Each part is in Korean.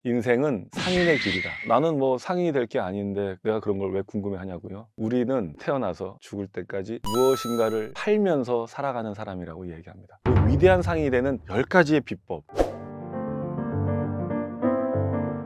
인생은 상인의 길이다. 나는 뭐 상인이 될 게 아닌데 내가 그런 걸 왜 궁금해 하냐고요? 우리는 태어나서 죽을 때까지 무엇인가를 팔면서 살아가는 사람이라고 얘기합니다. 그 위대한 상인이 되는 10가지의 비법.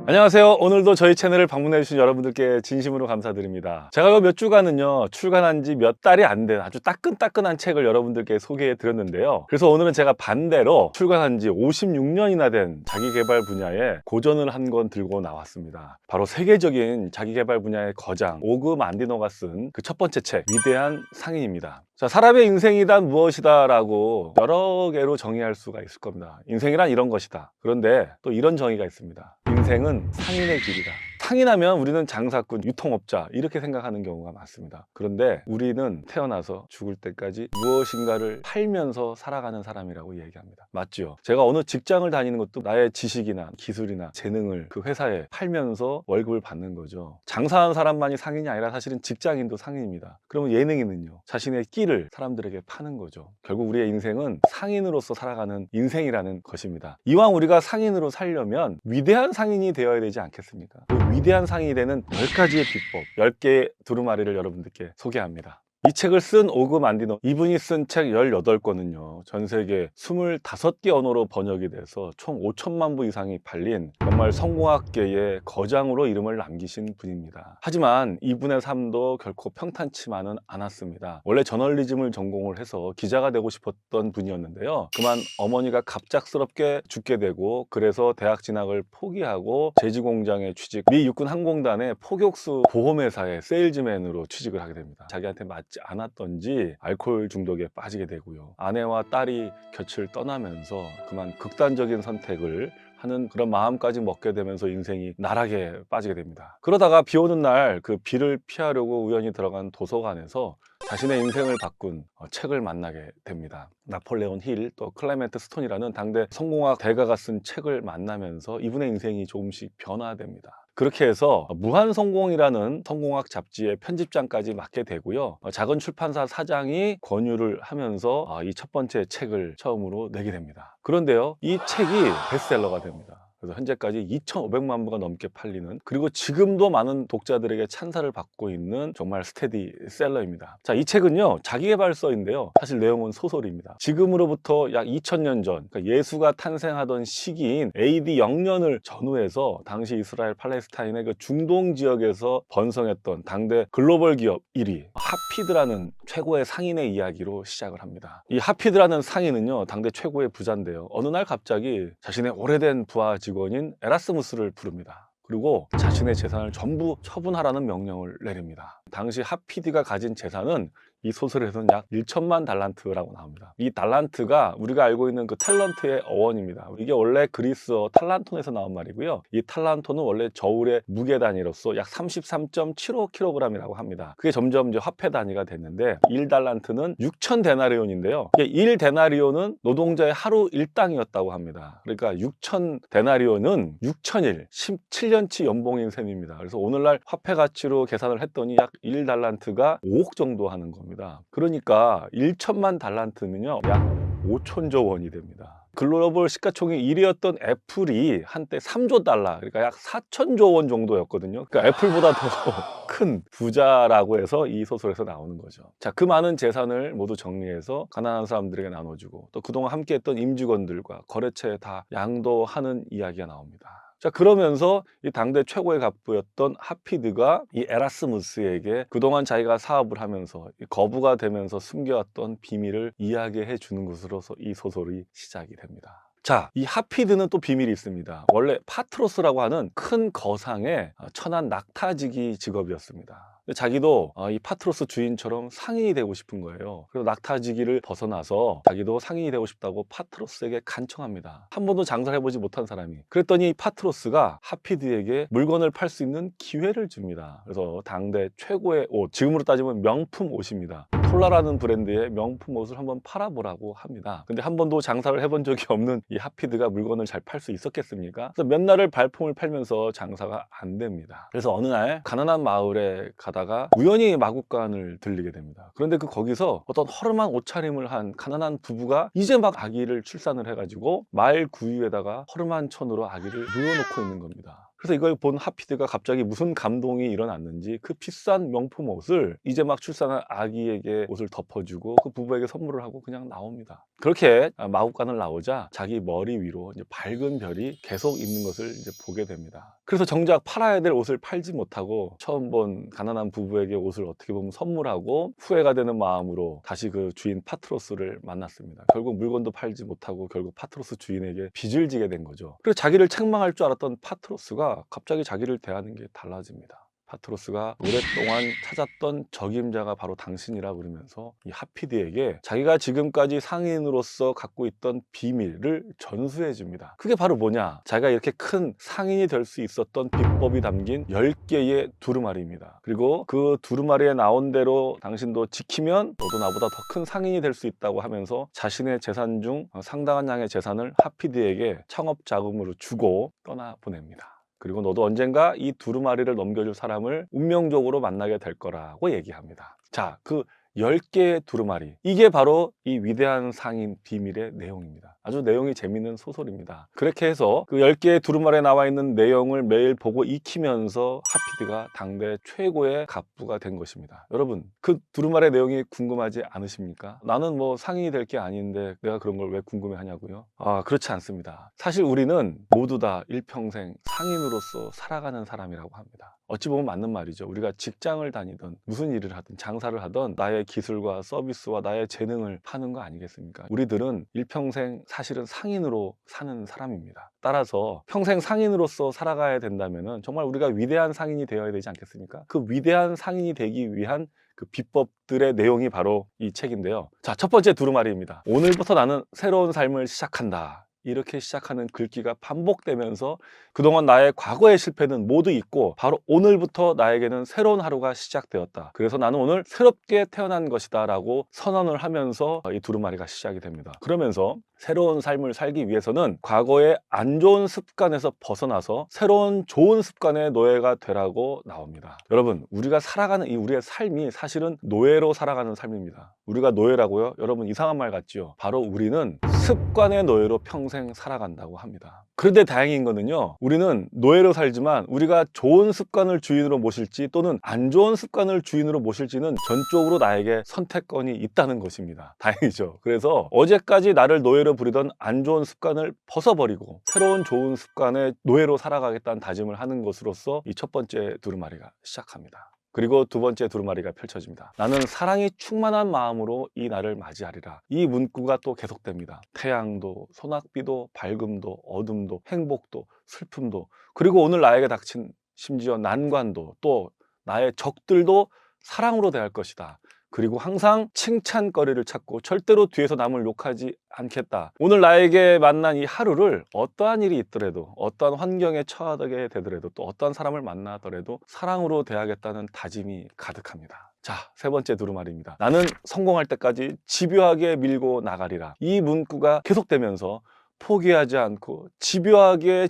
안녕하세요. 오늘도 저희 채널을 방문해 주신 여러분들께 진심으로 감사드립니다. 제가 몇 주간은요, 출간한 지 몇 달이 안 된 아주 따끈따끈한 책을 여러분들께 소개해 드렸는데요. 그래서 오늘은 제가 반대로 출간한 지 56년이나 된 자기계발 분야에 고전을 한 권 들고 나왔습니다. 바로 세계적인 자기계발 분야의 거장 오그 만디노가 쓴 그 첫 번째 책, 위대한 상인입니다. 자, 사람의 인생이란 무엇이다 라고 여러 개로 정의할 수가 있을 겁니다. 인생이란 이런 것이다. 그런데 또 이런 정의가 있습니다. 인생은 상인의 길이다. 상인하면 우리는 장사꾼, 유통업자 이렇게 생각하는 경우가 많습니다. 그런데 우리는 태어나서 죽을 때까지 무엇인가를 팔면서 살아가는 사람이라고 얘기합니다. 맞죠? 제가 어느 직장을 다니는 것도 나의 지식이나 기술이나 재능을 그 회사에 팔면서 월급을 받는 거죠. 장사하는 사람만이 상인이 아니라 사실은 직장인도 상인입니다. 그러면 예능인은요, 자신의 끼를 사람들에게 파는 거죠. 결국 우리의 인생은 상인으로서 살아가는 인생이라는 것입니다. 이왕 우리가 상인으로 살려면 위대한 상인이 되어야 되지 않겠습니까? 그 위대한 상인이 되는 10가지의 비법, 10개의 두루마리를 여러분들께 소개합니다. 이 책을 쓴 오그 만디노, 이분이 쓴 책 18권은요 전 세계 25개 언어로 번역이 돼서 총 5천만 부 이상이 팔린 정말 성공학계의 거장으로 이름을 남기신 분입니다. 하지만 이분의 삶도 결코 평탄치만은 않았습니다. 원래 저널리즘을 전공을 해서 기자가 되고 싶었던 분이었는데요, 그만 어머니가 갑작스럽게 죽게 되고, 그래서 대학 진학을 포기하고 제지공장에 취직, 미 육군 항공단의 포격수 보험회사의 세일즈맨으로 취직을 하게 됩니다. 자기한테 맞지 않았던지 알코올 중독에 빠지게 되고요, 아내와 딸이 곁을 떠나면서 그만 극단적인 선택을 하는 그런 마음까지 먹게 되면서 인생이 나락에 빠지게 됩니다. 그러다가 비 오는 날 그 비를 피하려고 우연히 들어간 도서관에서 자신의 인생을 바꾼 책을 만나게 됩니다. 나폴레온 힐, 또 클레멘트 스톤이라는 당대 성공학 대가가 쓴 책을 만나면서 이분의 인생이 조금씩 변화됩니다. 그렇게 해서 무한성공이라는 성공학 잡지의 편집장까지 맡게 되고요, 작은 출판사 사장이 권유를 하면서 이 첫 번째 책을 처음으로 내게 됩니다. 그런데요, 이 책이 베스트셀러가 됩니다. 그래서 현재까지 2,500만 부가 넘게 팔리는, 그리고 지금도 많은 독자들에게 찬사를 받고 있는 정말 스테디셀러입니다. 자, 이 책은요 자기계발서인데요, 사실 내용은 소설입니다. 지금으로부터 약 2000년 전, 그러니까 예수가 탄생하던 시기인 AD 0년을 전후해서 당시 이스라엘 팔레스타인의 그 중동 지역에서 번성했던 당대 글로벌 기업 1위 하피드라는 최고의 상인의 이야기로 시작을 합니다. 이 하피드라는 상인은요 당대 최고의 부자인데요, 어느 날 갑자기 자신의 오래된 부하 직원인 에라스무스를 부릅니다. 그리고 자신의 재산을 전부 처분하라는 명령을 내립니다. 당시 하피드가 가진 재산은 이 소설에서는 약 1천만 달란트라고 나옵니다. 이 달란트가 우리가 알고 있는 그 탤런트의 어원입니다. 이게 원래 그리스어 탈란톤에서 나온 말이고요, 이 탈란톤은 원래 저울의 무게 단위로서 약 33.75kg이라고 합니다. 그게 점점 이제 화폐 단위가 됐는데 1달란트는 6,000데나리온인데요, 이게 1데나리온은 노동자의 하루 일당이었다고 합니다. 그러니까 6,000데나리온은 6,000일, 17년치 연봉인 셈입니다. 그래서 오늘날 화폐 가치로 계산을 했더니 약 1달란트가 5억 정도 하는 겁니다. 그러니까 1천만 달란트면요 약 5천조 원이 됩니다. 글로벌 시가총액 1위였던 애플이 한때 3조 달러, 그러니까 약 4천조 원 정도였거든요. 그러니까 애플보다 더 큰 부자라고 해서 이 소설에서 나오는 거죠. 자, 그 많은 재산을 모두 정리해서 가난한 사람들에게 나눠주고, 또 그동안 함께했던 임직원들과 거래처에 다 양도하는 이야기가 나옵니다. 자, 그러면서 이 당대 최고의 갑부였던 하피드가 이 에라스무스에게 그동안 자기가 사업을 하면서 거부가 되면서 숨겨왔던 비밀을 이야기해 주는 것으로서 이 소설이 시작이 됩니다. 자, 이 하피드는 또 비밀이 있습니다. 원래 파트로스라고 하는 큰 거상의 천한 낙타지기 직업이었습니다. 근데 자기도 이 파트로스 주인처럼 상인이 되고 싶은 거예요. 그래서 낙타지기를 벗어나서 자기도 상인이 되고 싶다고 파트로스에게 간청합니다. 한 번도 장사를 해보지 못한 사람이. 그랬더니 파트로스가 하피드에게 물건을 팔 수 있는 기회를 줍니다. 그래서 당대 최고의 옷, 지금으로 따지면 명품 옷입니다, 폴라라는 브랜드의 명품 옷을 한번 팔아보라고 합니다. 근데 한 번도 장사를 해본 적이 없는 이 하피드가 물건을 잘 팔 수 있었겠습니까? 그래서 몇 날을 발품을 팔면서 장사가 안 됩니다. 그래서 어느 날 가난한 마을에 가다가 우연히 마구간을 들리게 됩니다. 그런데 거기서 어떤 허름한 옷차림을 한 가난한 부부가 이제 막 아기를 출산을 해가지고 말 구유에다가 허름한 천으로 아기를 누워놓고 있는 겁니다. 그래서 이걸 본 하피드가 갑자기 무슨 감동이 일어났는지 그 비싼 명품 옷을 이제 막 출산한 아기에게 옷을 덮어주고 그 부부에게 선물을 하고 그냥 나옵니다. 그렇게 마구간을 나오자 자기 머리 위로 이제 밝은 별이 계속 있는 것을 이제 보게 됩니다. 그래서 정작 팔아야 될 옷을 팔지 못하고 처음 본 가난한 부부에게 옷을 어떻게 보면 선물하고 후회가 되는 마음으로 다시 그 주인 파트로스를 만났습니다. 결국 물건도 팔지 못하고 결국 파트로스 주인에게 빚을 지게 된 거죠. 그래서 자기를 책망할 줄 알았던 파트로스가 갑자기 자기를 대하는 게 달라집니다. 파트로스가 오랫동안 찾았던 적임자가 바로 당신이라 그러면서 이 하피드에게 자기가 지금까지 상인으로서 갖고 있던 비밀을 전수해 줍니다. 그게 바로 뭐냐? 자기가 이렇게 큰 상인이 될 수 있었던 비법이 담긴 10개의 두루마리입니다. 그리고 그 두루마리에 나온 대로 당신도 지키면 너도 나보다 더 큰 상인이 될 수 있다고 하면서 자신의 재산 중 상당한 양의 재산을 하피드에게 창업 자금으로 주고 떠나보냅니다. 그리고 너도 언젠가 이 두루마리를 넘겨줄 사람을 운명적으로 만나게 될 거라고 얘기합니다. 자, 그 10개의 두루마리. 이게 바로 이 위대한 상인 비밀의 내용입니다. 아주 내용이 재밌는 소설입니다. 그렇게 해서 그 10개의 두루마리에 나와 있는 내용을 매일 보고 익히면서 하피드가 당대 최고의 갑부가 된 것입니다. 여러분, 그 두루마리의 내용이 궁금하지 않으십니까? 나는 뭐 상인이 될 게 아닌데 내가 그런 걸 왜 궁금해 하냐고요? 그렇지 않습니다. 사실 우리는 모두 다 일평생 상인으로서 살아가는 사람이라고 합니다. 어찌 보면 맞는 말이죠. 우리가 직장을 다니든 무슨 일을 하든 장사를 하든 나의 기술과 서비스와 나의 재능을 파는 거 아니겠습니까? 우리들은 일평생 사실은 상인으로 사는 사람입니다. 따라서 평생 상인으로서 살아가야 된다면 정말 우리가 위대한 상인이 되어야 되지 않겠습니까? 그 위대한 상인이 되기 위한 그 비법들의 내용이 바로 이 책인데요. 자, 첫 번째 두루마리입니다. 오늘부터 나는 새로운 삶을 시작한다. 이렇게 시작하는 글귀가 반복되면서 그동안 나의 과거의 실패는 모두 잊고 바로 오늘부터 나에게는 새로운 하루가 시작되었다. 그래서 나는 오늘 새롭게 태어난 것이다 라고 선언을 하면서 이 두루마리가 시작이 됩니다. 그러면서 새로운 삶을 살기 위해서는 과거의 안 좋은 습관에서 벗어나서 새로운 좋은 습관의 노예가 되라고 나옵니다. 여러분, 우리가 살아가는 이 우리의 삶이 사실은 노예로 살아가는 삶입니다. 우리가 노예라고요? 여러분, 이상한 말 같지요? 바로 우리는 습관의 노예로 평생 살아간다고 합니다. 그런데 다행인 거는요, 우리는 노예로 살지만 우리가 좋은 습관을 주인으로 모실지 또는 안 좋은 습관을 주인으로 모실지는 전적으로 나에게 선택권이 있다는 것입니다. 다행이죠. 그래서 어제까지 나를 노예로 부리던 안 좋은 습관을 벗어버리고 새로운 좋은 습관의 노예로 살아가겠다는 다짐을 하는 것으로서 이 첫 번째 두루마리가 시작합니다. 그리고 두 번째 두루마리가 펼쳐집니다. 나는 사랑이 충만한 마음으로 이 날을 맞이하리라. 이 문구가 또 계속됩니다. 태양도, 소낙비도, 밝음도, 어둠도, 행복도, 슬픔도, 그리고 오늘 나에게 닥친 심지어 난관도, 또 나의 적들도 사랑으로 대할 것이다. 그리고 항상 칭찬거리를 찾고 절대로 뒤에서 남을 욕하지 않겠다. 오늘 나에게 만난 이 하루를 어떠한 일이 있더라도, 어떠한 환경에 처하게 되더라도, 또 어떠한 사람을 만나더라도 사랑으로 대하겠다는 다짐이 가득합니다. 자, 세 번째 두루마리입니다. 나는 성공할 때까지 집요하게 밀고 나가리라. 이 문구가 계속되면서 포기하지 않고 집요하게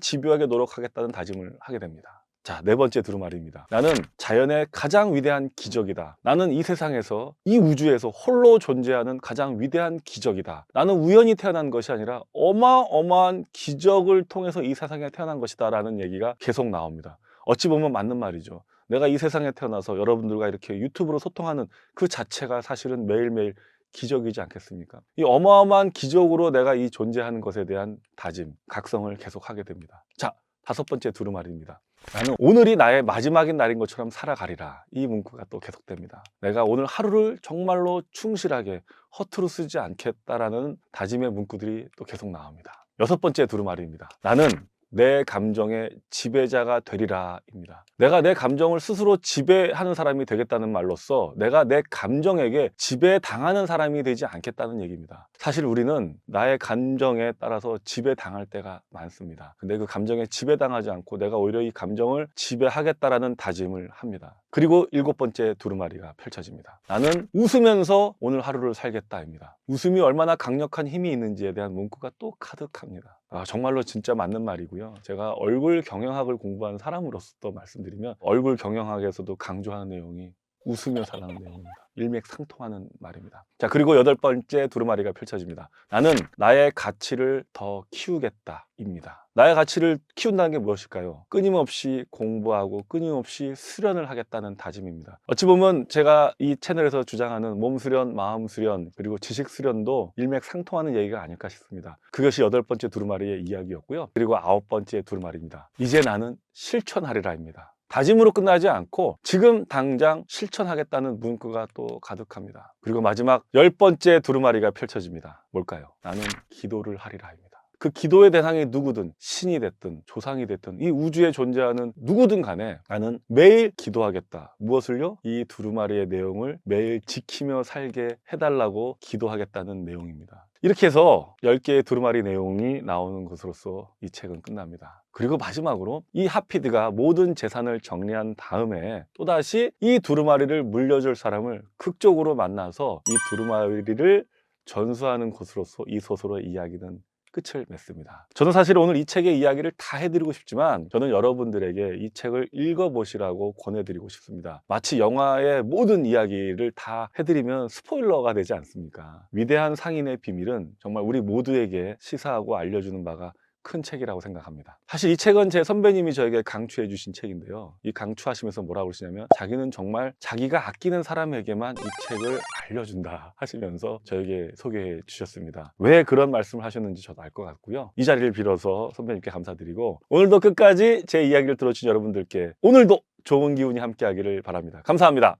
노력하겠다는 다짐을 하게 됩니다. 자, 네 번째 두루마리입니다. 나는 자연의 가장 위대한 기적이다. 나는 이 세상에서, 이 우주에서 홀로 존재하는 가장 위대한 기적이다. 나는 우연히 태어난 것이 아니라 어마어마한 기적을 통해서 이 세상에 태어난 것이다 라는 얘기가 계속 나옵니다. 어찌 보면 맞는 말이죠. 내가 이 세상에 태어나서 여러분들과 이렇게 유튜브로 소통하는 그 자체가 사실은 매일매일 기적이지 않겠습니까? 이 어마어마한 기적으로 내가 이 존재하는 것에 대한 다짐, 각성을 계속하게 됩니다. 자, 다섯 번째 두루마리입니다. 나는 오늘이 나의 마지막인 날인 것처럼 살아가리라. 이 문구가 또 계속됩니다. 내가 오늘 하루를 정말로 충실하게 허투루 쓰지 않겠다라는 다짐의 문구들이 또 계속 나옵니다. 여섯 번째 두루마리입니다. 나는 내 감정의 지배자가 되리라입니다. 내가 내 감정을 스스로 지배하는 사람이 되겠다는 말로써 내가 내 감정에게 지배당하는 사람이 되지 않겠다는 얘기입니다. 사실 우리는 나의 감정에 따라서 지배당할 때가 많습니다. 근데 그 감정에 지배당하지 않고 내가 오히려 이 감정을 지배하겠다라는 다짐을 합니다. 그리고 7번째 두루마리가 펼쳐집니다. 나는 웃으면서 오늘 하루를 살겠다입니다. 웃음이 얼마나 강력한 힘이 있는지에 대한 문구가 또 가득합니다. 정말로 진짜 맞는 말이고요. 제가 얼굴 경영학을 공부하는 사람으로서 말씀드리면 얼굴 경영학에서도 강조하는 내용이 웃으며 살라는 내용입니다. 일맥상통하는 말입니다. 자, 그리고 8번째 두루마리가 펼쳐집니다. 나는 나의 가치를 더 키우겠다입니다. 나의 가치를 키운다는 게 무엇일까요? 끊임없이 공부하고 끊임없이 수련을 하겠다는 다짐입니다. 어찌 보면 제가 이 채널에서 주장하는 몸 수련, 마음 수련, 그리고 지식 수련도 일맥상통하는 얘기가 아닐까 싶습니다. 그것이 8번째 두루마리의 이야기였고요. 그리고 9번째 두루마리입니다. 이제 나는 실천하리라입니다. 다짐으로 끝나지 않고 지금 당장 실천하겠다는 문구가 또 가득합니다. 그리고 마지막 10번째 두루마리가 펼쳐집니다. 뭘까요? 나는 기도를 하리라입니다. 그 기도의 대상이 누구든 신이 됐든 조상이 됐든 이 우주에 존재하는 누구든 간에 나는 매일 기도하겠다. 무엇을요? 이 두루마리의 내용을 매일 지키며 살게 해달라고 기도하겠다는 내용입니다. 이렇게 해서 10개의 두루마리 내용이 나오는 것으로서 이 책은 끝납니다. 그리고 마지막으로 이 하피드가 모든 재산을 정리한 다음에 또다시 이 두루마리를 물려줄 사람을 극적으로 만나서 이 두루마리를 전수하는 것으로서 이 소설의 이야기는 끝을 맺습니다. 저는 사실 오늘 이 책의 이야기를 다 해드리고 싶지만 저는 여러분들에게 이 책을 읽어보시라고 권해드리고 싶습니다. 마치 영화의 모든 이야기를 다 해드리면 스포일러가 되지 않습니까? 위대한 상인의 비밀은 정말 우리 모두에게 시사하고 알려주는 바가 큰 책이라고 생각합니다. 사실 이 책은 제 선배님이 저에게 강추해 주신 책인데요. 이 강추하시면서 뭐라고 그러시냐면 자기는 정말 자기가 아끼는 사람에게만 이 책을 알려준다 하시면서 저에게 소개해 주셨습니다. 왜 그런 말씀을 하셨는지 저도 알 것 같고요. 이 자리를 빌어서 선배님께 감사드리고 오늘도 끝까지 제 이야기를 들어주신 여러분들께 오늘도 좋은 기운이 함께 하기를 바랍니다. 감사합니다.